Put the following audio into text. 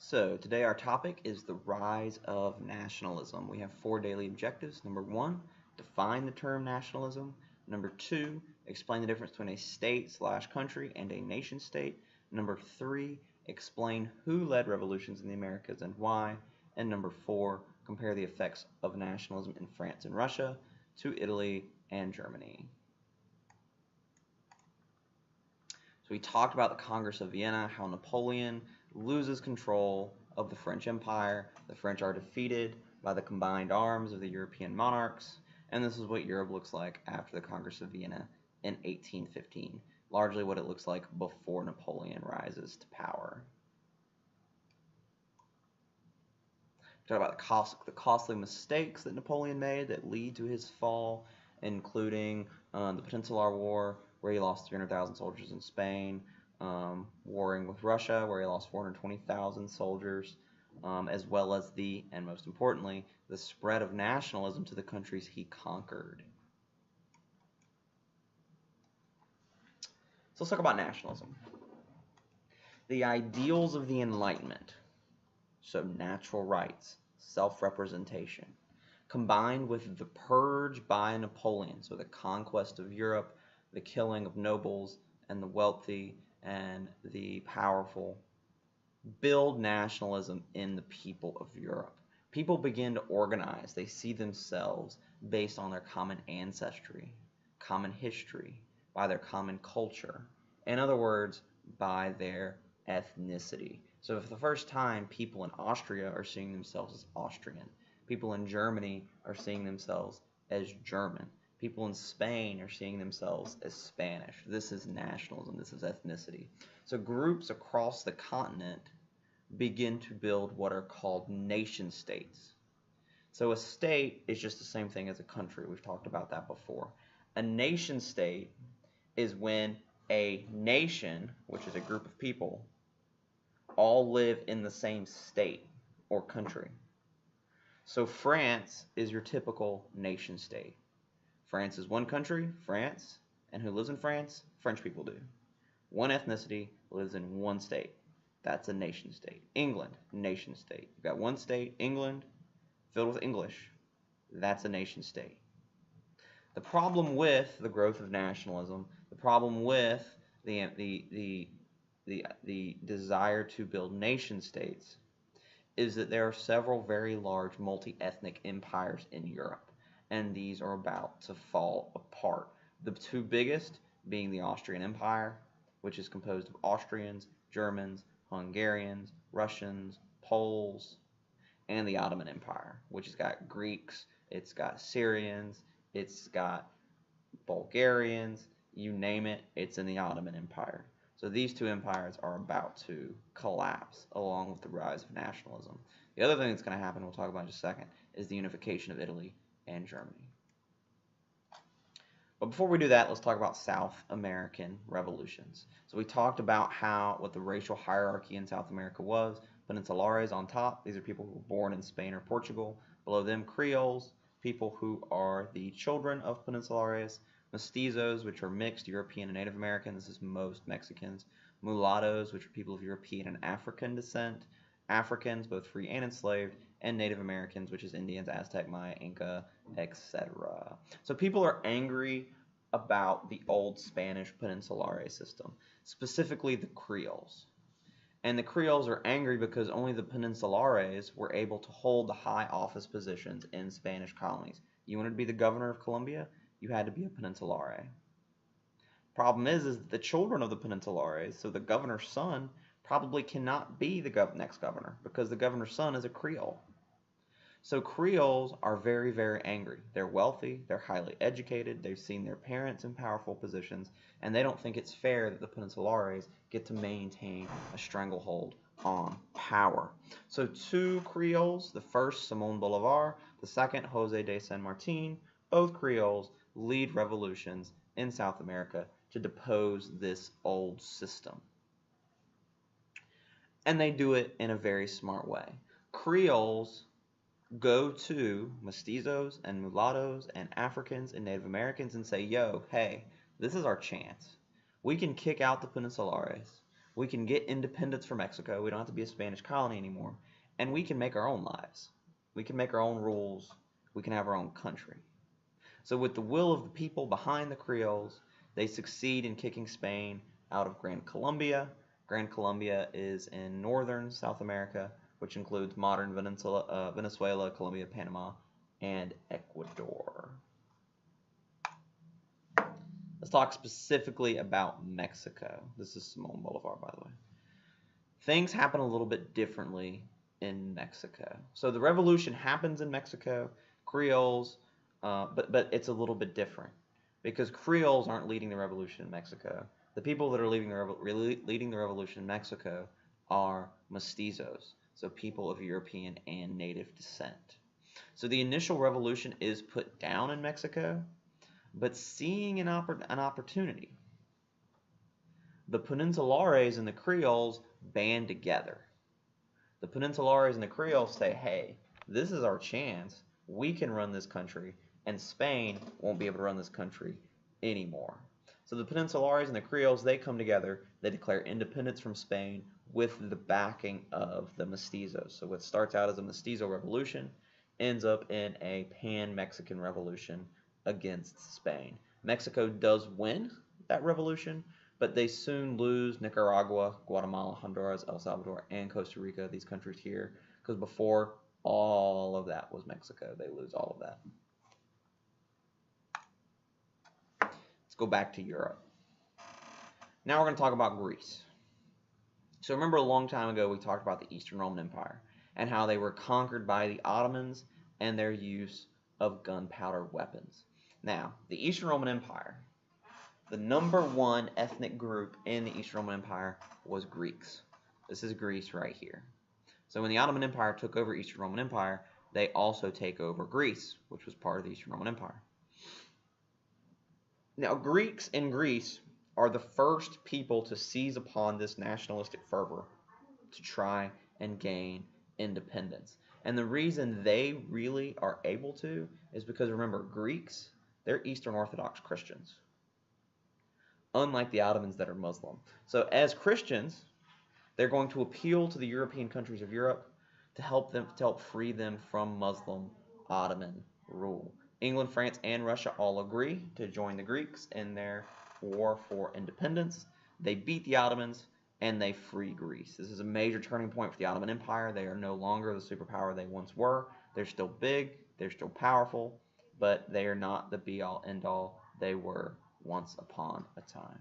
So today our topic is the rise of nationalism. We have four daily objectives. Number one, define the term nationalism. Number two, explain the difference between a state/country and a nation state. Number three, explain who led revolutions in the Americas and why. And number four, compare the effects of nationalism in France and Russia to Italy and Germany. So we talked about the Congress of Vienna, how Napoleon loses control of the French Empire. The French are defeated by the combined arms of the European monarchs, and this is what Europe looks like after the Congress of Vienna in 1815, largely what it looks like before Napoleon rises to power. Talk about the costly mistakes that Napoleon made that lead to his fall, including the Peninsular War, where he lost 300,000 soldiers in Spain, warring with Russia, where he lost 420,000 soldiers, as well as and most importantly, the spread of nationalism to the countries he conquered. So let's talk about nationalism. The ideals of the Enlightenment, so natural rights, self-representation, combined with the purge by Napoleon, so the conquest of Europe, the killing of nobles and the wealthy and the powerful, build nationalism in the people of Europe. People begin to organize. They see themselves based on their common ancestry, common history, by their common culture. In other words, by their ethnicity. So for the first time, people in Austria are seeing themselves as Austrian. People in Germany are seeing themselves as German. People in Spain are seeing themselves as Spanish. This is nationalism. This is ethnicity. So groups across the continent begin to build what are called nation states. So a state is just the same thing as a country. We've talked about that before. A nation state is when a nation, which is a group of people, all live in the same state or country. So France is your typical nation state. France is one country, France, and who lives in France? French people do. One ethnicity lives in one state. That's a nation state. England, nation state. You've got one state, England, filled with English. That's a nation state. The problem with the growth of nationalism, the problem with the desire to build nation states, is that there are several very large multi-ethnic empires in Europe, and these are about to fall apart. The two biggest being the Austrian Empire, which is composed of Austrians, Germans, Hungarians, Russians, Poles, and the Ottoman Empire, which has got Greeks, it's got Syrians, it's got Bulgarians, you name it, it's in the Ottoman Empire. So these two empires are about to collapse along with the rise of nationalism. The other thing that's going to happen, we'll talk about in just a second, is the unification of Italy and Germany. But before we do that, let's talk about South American revolutions. So we talked about what the racial hierarchy in South America was. Peninsulares on top, these are people who were born in Spain or Portugal. Below them, Creoles, people who are the children of Peninsulares. Mestizos, which are mixed European and Native American. This is most Mexicans. Mulattoes, which are people of European and African descent. Africans, both free and enslaved. And Native Americans, which is Indians, Aztec, Maya, Inca, etc. So people are angry about the old Spanish Peninsulare system, specifically the Creoles. And the Creoles are angry because only the Peninsulares were able to hold the high office positions in Spanish colonies. You wanted to be the governor of Colombia, you had to be a Peninsulare. Problem is that the children of the Peninsulares, so the governor's son, probably cannot be the next governor because the governor's son is a Creole. So Creoles are very, very angry. They're wealthy, they're highly educated, they've seen their parents in powerful positions, and they don't think it's fair that the Peninsulares get to maintain a stranglehold on power. So two Creoles, the first Simón Bolívar, the second José de San Martín, both Creoles lead revolutions in South America to depose this old system. And they do it in a very smart way. Creoles go to mestizos and mulattoes and Africans and Native Americans and say, yo, hey, this is our chance. We can kick out the Peninsulares. We can get independence from Mexico. We don't have to be a Spanish colony anymore. And we can make our own lives. We can make our own rules. We can have our own country. So with the will of the people behind the Creoles, they succeed in kicking Spain out of Gran Colombia. Gran Colombia is in northern South America, which includes modern Venezuela, Colombia, Panama, and Ecuador. Let's talk specifically about Mexico. This is Simon Bolivar, by the way. Things happen a little bit differently in Mexico. So the revolution happens in Mexico, Creoles, but it's a little bit different because Creoles aren't leading the revolution in Mexico. The people that are leading the revolution in Mexico are mestizos, so people of European and native descent. So the initial revolution is put down in Mexico, but seeing an opportunity, the Peninsulares and the Creoles band together. The Peninsulares and the Creoles say, hey, this is our chance. We can run this country, and Spain won't be able to run this country anymore. So the Peninsulares and the Creoles, they come together. They declare independence from Spain with the backing of the mestizos. So what starts out as a mestizo revolution ends up in a pan-Mexican revolution against Spain. Mexico does win that revolution, but they soon lose Nicaragua, Guatemala, Honduras, El Salvador, and Costa Rica, these countries here, because before all of that was Mexico. They lose all of that. Let's go back to Europe. Now we're going to talk about Greece. So remember a long time ago we talked about the Eastern Roman Empire and how they were conquered by the Ottomans and their use of gunpowder weapons. Now, the Eastern Roman Empire, the number one ethnic group in the Eastern Roman Empire was Greeks. This is Greece right here. So when the Ottoman Empire took over Eastern Roman Empire, they also take over Greece, which was part of the Eastern Roman Empire. Now, Greeks in Greece are the first people to seize upon this nationalistic fervor to try and gain independence. And the reason they really are able to is because, remember, Greeks, they're Eastern Orthodox Christians, unlike the Ottomans that are Muslim. So as Christians, they're going to appeal to the European countries of Europe to help free them from Muslim Ottoman rule. England, France, and Russia all agree to join the Greeks in their war for independence. They beat the Ottomans and they free Greece. This is a major turning point for the Ottoman Empire. They are no longer the superpower they once were. They're still big, they're still powerful, but they are not the be-all, end-all they were once upon a time.